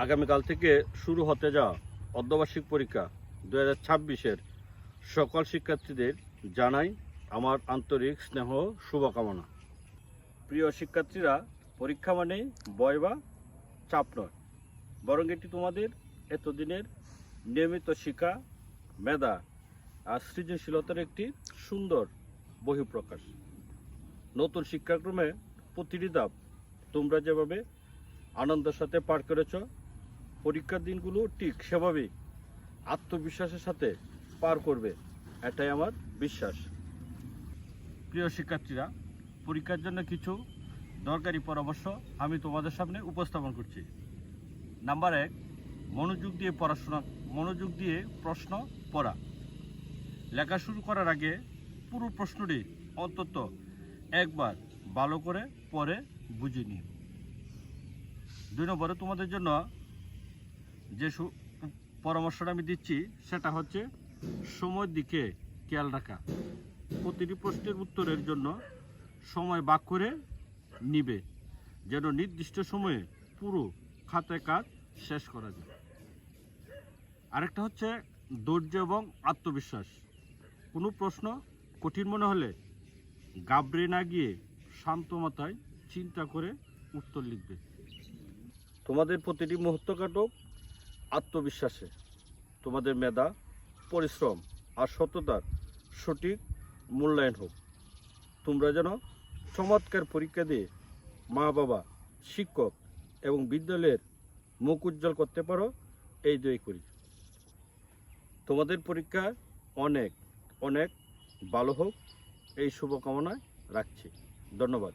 আগামীকাল থেকে শুরু হতে যাওয়া অর্ধবার্ষিক পরীক্ষা 2026-এর সকল শিক্ষার্থীদের জানাই আমার আন্তরিক স্নেহ শুভকামনা। প্রিয় শিক্ষার্থীরা, পরীক্ষা মানেই ভয় বা চাপ নয়, বরং এটি তোমাদের এতদিনের নিয়মিত শিক্ষা, মেধা আর সৃজনশীলতার একটি সুন্দর বহিঃপ্রকাশ। নতুন শিক্ষাক্রমে প্রতিটি ধাপ তোমরা যেভাবে আনন্দের সাথে পার করেছ, পরীক্ষার দিনগুলো ঠিক সেভাবেই আত্মবিশ্বাসের সাথে পার করবে, এটাই আমার বিশ্বাস। প্রিয় শিক্ষার্থীরা, পরীক্ষার জন্য কিছু দরকারি পরামর্শ আমি তোমাদের সামনে উপস্থাপন করছি। নাম্বার 1, মনোযোগ দিয়ে প্রশ্ন পড়া। লেখা শুরু করার আগে পুরো প্রশ্নটি অন্তত একবার ভালো করে পড়ে বুঝে নিন। 2 নম্বরে তোমাদের জন্য যে পরামর্শটা আমি দিচ্ছি সেটা হচ্ছে সময়ের দিকে খেয়াল রাখা। প্রতিটি প্রশ্নের উত্তরের জন্য সময় ভাগ করে নিবে, যেন নির্দিষ্ট সময়ে পুরো খাতায় কাজ শেষ করা যায়। আরেকটা হচ্ছে ধৈর্য এবং আত্মবিশ্বাস। কোনো প্রশ্ন কঠিন মনে হলে ঘাবড়ে না গিয়ে শান্ত মাথায় চিন্তা করে উত্তর লিখবে। তোমাদের প্রতিটি মুহূর্ত কাটুক আত্মবিশ্বাসে। তোমাদের মেধা, পরিশ্রম আর সততার সঠিক মূল্যায়ন হোক। তোমরা যেন চমৎকার পরীক্ষা দিয়ে মা বাবা, শিক্ষক এবং বিদ্যালয়ের মুখ উজ্জ্বল করতে পারো, এই দোয়াই করি। তোমাদের পরীক্ষা অনেক অনেক ভালো হোক, এই শুভকামনায় রাখছি। ধন্যবাদ।